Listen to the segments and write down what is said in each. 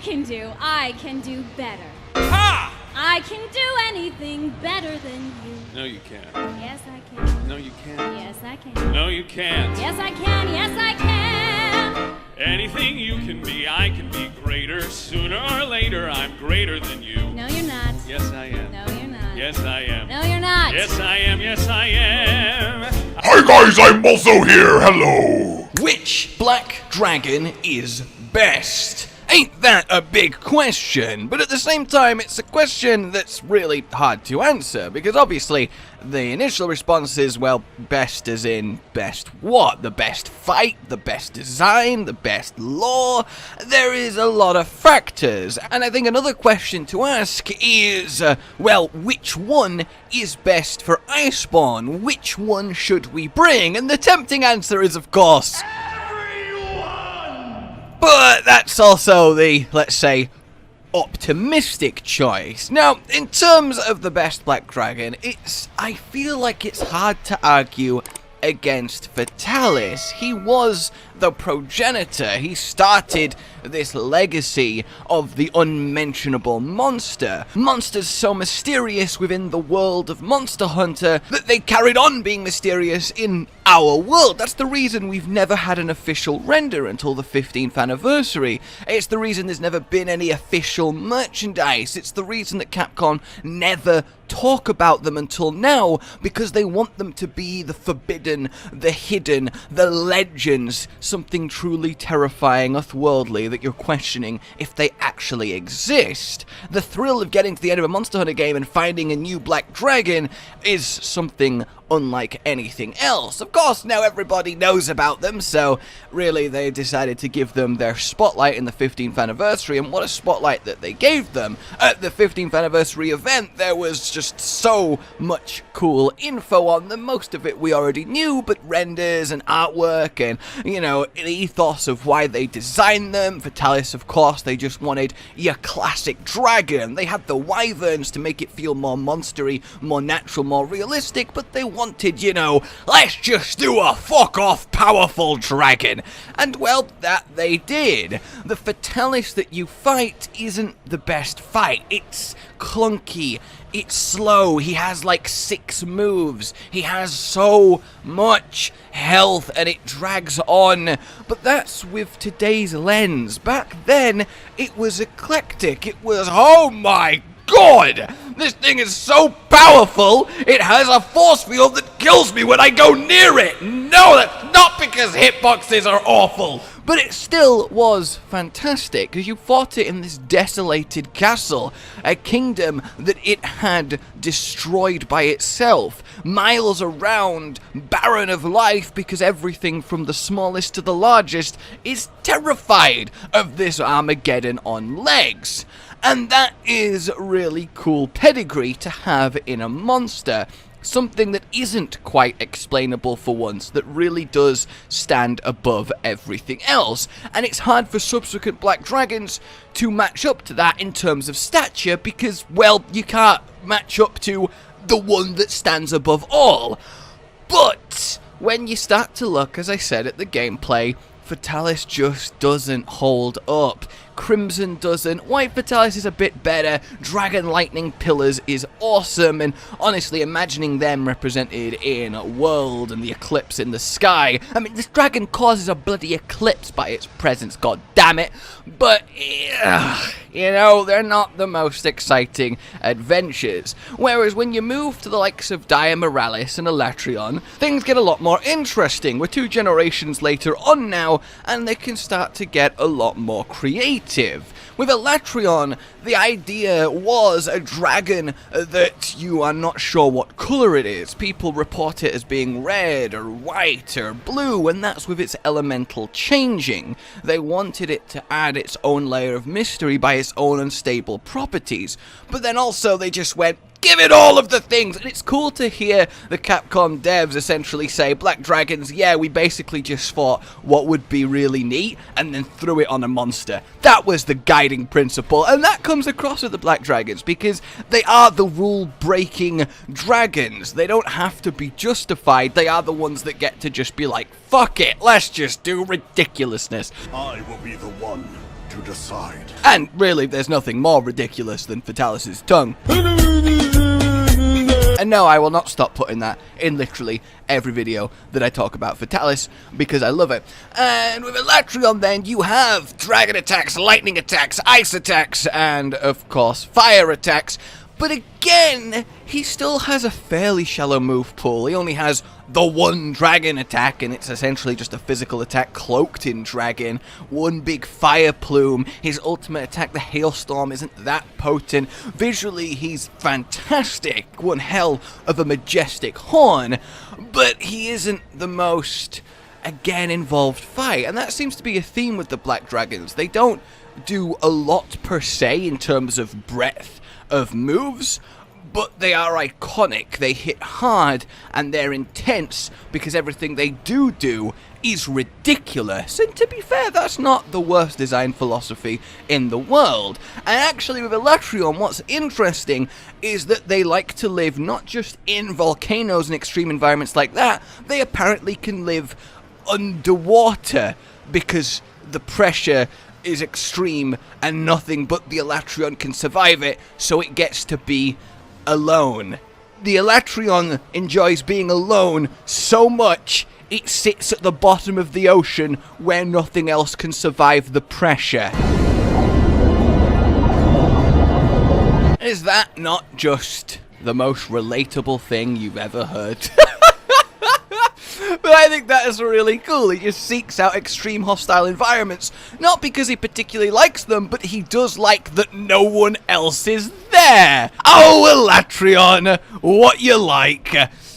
can do, I can do better. Ha! I can do anything better than you. No, you can't. Yes, I can. No, you can't. Yes, I can. No, you can't. Yes, I can. Yes, I can. Anything you can be, I can be greater. Sooner or later, I'm greater than you. No, you're not. Yes, I am. No, you're not. Yes, I am. No, you're not. Yes, I am. Yes, I am. Hi guys, I'm also here, hello! Which black dragon is best? Ain't that a big question? But at the same time, it's a question that's really hard to answer, because obviously the initial response is, well, best as in best what? The best fight, the best design, the best lore? There is a lot of factors, and I think another question to ask is, well, which one is best for Iceborne? Which one should we bring? And the tempting answer is, of course, but that's also the, let's say, optimistic choice. Now, in terms of the best black dragon, I feel like it's hard to argue against Fatalis. He was the progenitor. He started this legacy of the unmentionable monster. Monsters so mysterious within the world of Monster Hunter that they carried on being mysterious in our world. That's the reason we've never had an official render until the 15th anniversary. It's the reason there's never been any official merchandise. It's the reason that Capcom never talk about them until now, because they want them to be the forbidden, the hidden, the legends, something truly terrifying, otherworldly, that you're questioning if they actually exist. The thrill of getting to the end of a Monster Hunter game and finding a new black dragon is something unlike anything else. Of course, now everybody knows about them, so really they decided to give them their spotlight in the 15th anniversary, and what a spotlight that they gave them. At the 15th anniversary event, there was just so much cool info on them. Most of it we already knew, but renders and artwork and, you know, the ethos of why they designed them. Fatalis, of course, they just wanted your classic dragon. They had the wyverns to make it feel more monstery, more natural, more realistic, but they wanted, you know, let's just do a fuck-off powerful dragon. And, well, that they did. The Fatalis that you fight isn't the best fight. It's clunky. It's slow. He has like 6 moves. He has so much health and it drags on. But that's with today's lens. Back then, it was eclectic. It was, oh my god! This thing is so powerful, it has a force field that kills me when I go near it! No, that's not because hitboxes are awful! But it still was fantastic, because you fought it in this desolated castle, a kingdom that it had destroyed by itself, miles around, barren of life, because everything from the smallest to the largest is terrified of this Armageddon on legs. And that is really cool pedigree to have in a monster. Something that isn't quite explainable for once, that really does stand above everything else. And it's hard for subsequent Black Dragons to match up to that in terms of stature, because, well, you can't match up to the one that stands above all. But when you start to look, as I said, at the gameplay, Fatalis just doesn't hold up. Crimson doesn't. White Fatalis is a bit better. Dragon Lightning Pillars is awesome, and honestly, imagining them represented in a world and the eclipse in the sky. I mean, this dragon causes a bloody eclipse by its presence, god damn it. But, you know, they're not the most exciting adventures. Whereas when you move to the likes of Miralis and Alatreon, things get a lot more interesting. We're 2 generations later on now, and they can start to get a lot more creative. With Alatreon, the idea was a dragon that you are not sure what color it is. People report it as being red or white or blue, and that's with its elemental changing. They wanted it to add its own layer of mystery by its own unstable properties. But then also they just went, give it all of the things. And it's cool to hear the Capcom devs essentially say, Black Dragons, yeah, we basically just thought what would be really neat and then threw it on a monster. That was the guiding principle, and that comes across with the Black Dragons because they are the rule-breaking dragons. They don't have to be justified. They are the ones that get to just be like, fuck it, let's just do ridiculousness. I will be the one to decide. And really, there's nothing more ridiculous than Fatalis' tongue. And no, I will not stop putting that in literally every video that I talk about Fatalis, because I love it. And with Alatreon then, you have dragon attacks, lightning attacks, ice attacks, and of course, fire attacks. But again, he still has a fairly shallow move pool. He only has the one dragon attack, and it's essentially just a physical attack cloaked in dragon. One big fire plume. His ultimate attack, the hailstorm, isn't that potent. Visually, he's fantastic. One hell of a majestic horn. But he isn't the most, again, involved fight. And that seems to be a theme with the Black Dragons. They don't do a lot per se in terms of breadth of moves, but they are iconic. They hit hard and they're intense because everything they do is ridiculous. And to be fair, that's not the worst design philosophy in the world. And actually with Alatreon, what's interesting is that they like to live not just in volcanoes and extreme environments like that, they apparently can live underwater because the pressure is extreme and nothing but the Alatreon can survive it, so it gets to be alone. The Alatreon enjoys being alone so much it sits at the bottom of the ocean where nothing else can survive the pressure. Is that not just the most relatable thing you've ever heard? But I think that is really cool. He just seeks out extreme hostile environments, not because he particularly likes them, but he does like that no one else is there. Oh, Alatreon, what you like?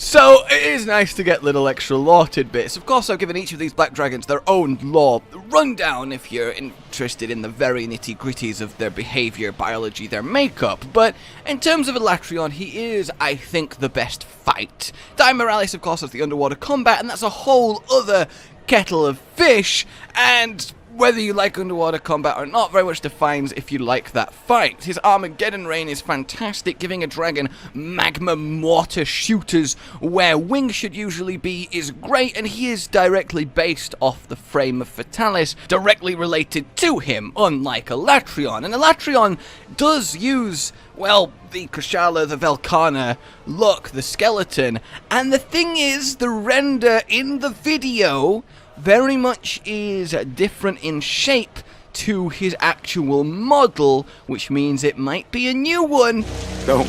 So, it is nice to get little extra lore tidbits. Of course, I've given each of these Black Dragons their own lore rundown if you're interested in the very nitty-gritties of their behavior, biology, their makeup. But in terms of Alatreon, he is, I think, the best fight. Miralis, of course, has the underwater combat, and that's a whole other kettle of fish, and whether you like underwater combat or not very much defines if you like that fight. His Armageddon Rain is fantastic, giving a dragon magma mortar shooters where wings should usually be is great, and he is directly based off the frame of Fatalis, directly related to him, unlike Alatreon. And Alatreon does use, well, the Kushala, the Velkhana, look, the skeleton, and the thing is, the render in the video very much is different in shape to his actual model, which means it might be a new one. Don't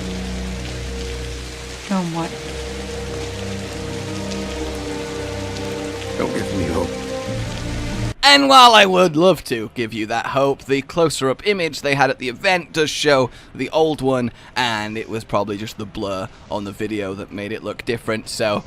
what? Don't give me hope. And while I would love to give you that hope, the closer-up image they had at the event does show the old one, and it was probably just the blur on the video that made it look different, so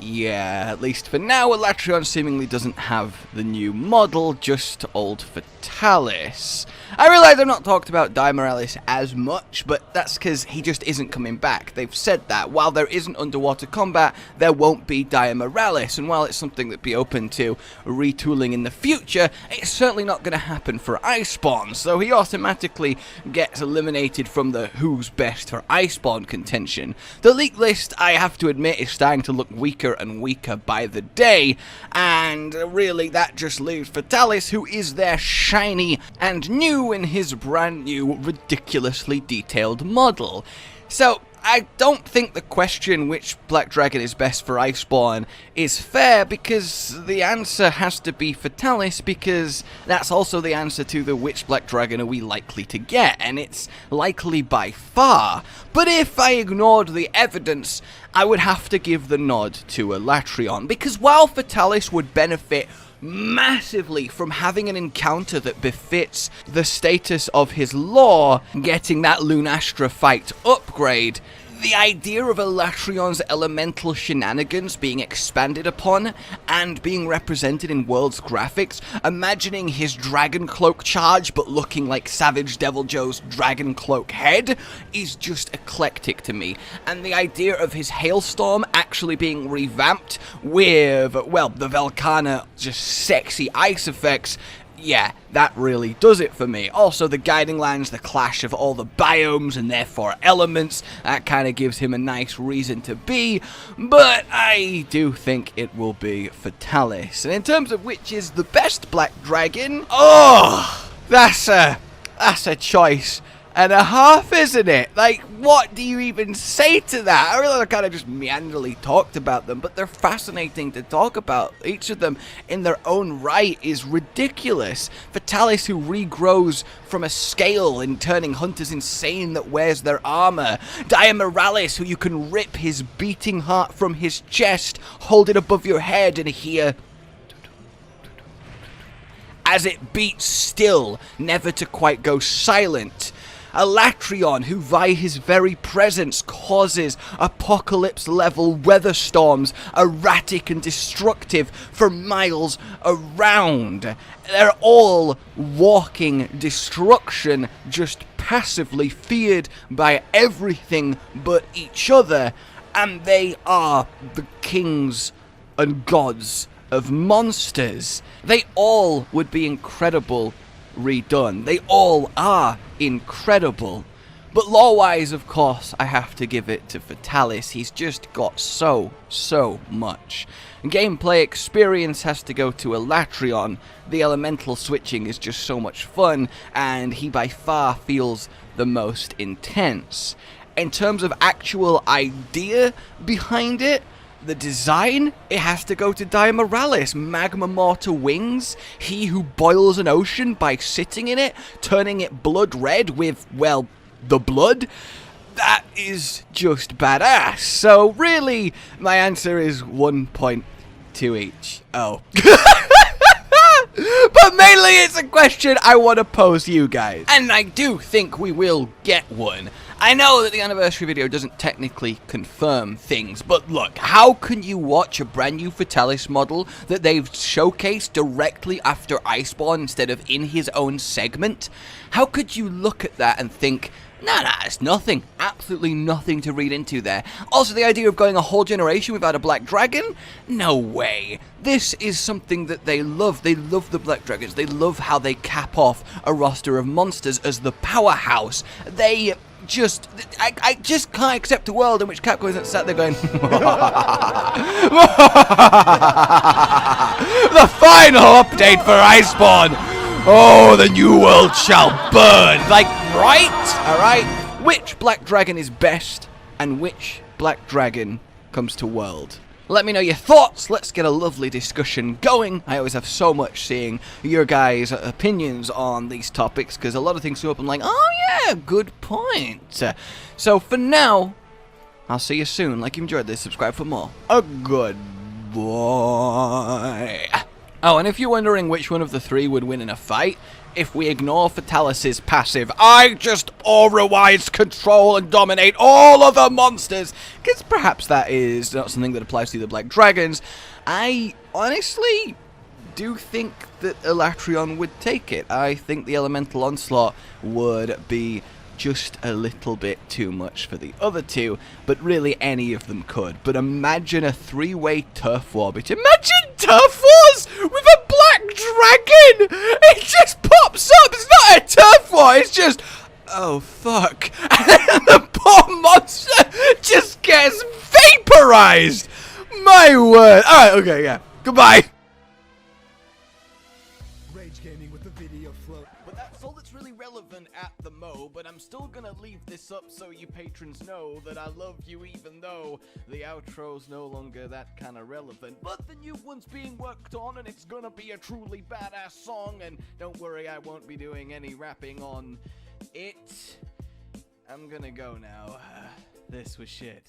yeah, at least for now, Alatreon seemingly doesn't have the new model, just old Fatalis. I realise I've not talked about Miralis as much, but that's because he just isn't coming back. They've said that. While there isn't underwater combat, there won't be Miralis, and while it's something that'd be open to retooling in the future, it's certainly not going to happen for Iceborne, so he automatically gets eliminated from the who's best for Iceborne contention. The leak list, I have to admit, is starting to look weaker and weaker by the day, and really that just leaves Fatalis, who is there shiny and new in his brand new ridiculously detailed model. So I don't think the question which Black Dragon is best for Iceborne is fair, because the answer has to be Fatalis, because that's also the answer to the which Black Dragon are we likely to get, and it's likely by far. But if I ignored the evidence, I would have to give the nod to Alatreon, because while Fatalis would benefit massively from having an encounter that befits the status of his lore, getting that Lunastra fight upgrade, the idea of Alatreon's elemental shenanigans being expanded upon and being represented in World's graphics, imagining his Dragon Cloak charge but looking like Savage Devil Joe's Dragon Cloak head, is just eclectic to me. And the idea of his Hailstorm actually being revamped with, well, the Velkhana just sexy ice effects, yeah, that really does it for me. Also, the guiding lines, the clash of all the biomes and therefore elements, that kind of gives him a nice reason to be, but I do think it will be Fatalis. And in terms of which is the best Black Dragon, That's a choice and a half, isn't it? Like, what do you even say to that? I really kind of just meanderly talked about them, but they're fascinating to talk about. Each of them in their own right is ridiculous. Fatalis, who regrows from a scale and turning hunters insane that wears their armor. Miralis, who you can rip his beating heart from his chest, hold it above your head and hear as it beats still, never to quite go silent. Alatreon, who via his very presence causes apocalypse-level weather storms, erratic and destructive for miles around. They're all walking destruction, just passively feared by everything but each other, and they are the kings and gods of monsters. They all would be incredible redone. They all are incredible. But lore-wise, of course, I have to give it to Fatalis. He's just got so much. Gameplay experience has to go to Alatreon. The elemental switching is just so much fun, and he by far feels the most intense. In terms of actual idea behind it, the design, it has to go to Miralis. Magma mortar wings, he who boils an ocean by sitting in it, turning it blood red with, well, the blood. That is just badass. So really, my answer is 1 point to each. Oh. But mainly it's a question I want to pose you guys. And I do think we will get one. I know that the anniversary video doesn't technically confirm things, but look, how can you watch a brand new Fatalis model that they've showcased directly after Iceborne instead of in his own segment? How could you look at that and think, nah, it's nothing. Absolutely nothing to read into there. Also, the idea of going a whole generation without a black dragon? No way. This is something that they love. They love the black dragons. They love how they cap off a roster of monsters as the powerhouse. They just... I just can't accept a world in which Capcom isn't sat there going... The final update for Iceborne! Oh, the new world shall burn! Like, right? Alright? Which black dragon is best, and which black dragon comes to world? Let me know your thoughts. Let's get a lovely discussion going. I always have so much seeing your guys' opinions on these topics, because a lot of things come up and I'm like, oh yeah, good point. So for now, I'll see you soon. Like you enjoyed this, subscribe for more. A good boy. Oh, and if you're wondering which one of the three would win in a fight, if we ignore Fatalis' passive, I just aura-wise control and dominate all other monsters, because perhaps that is not something that applies to the Black Dragons, I honestly do think that Alatreon would take it. I think the Elemental Onslaught would be just a little bit too much for the other two, but really any of them could. But imagine a three-way turf war between... Imagine turf wars with a black dragon! It just pops up! It's not a turf war, it's just... Oh, fuck. And the poor monster just gets vaporized! My word. Alright, okay, yeah. Goodbye. Rage Gaming with the video flow. But that's all that's really relevant at the mo, but I'm still gonna leave this up so you patrons know that I love you even though the outro's no longer that kind of relevant. But the new one's being worked on and it's gonna be a truly badass song, and don't worry, I won't be doing any rapping on it. I'm gonna go now. This was shit.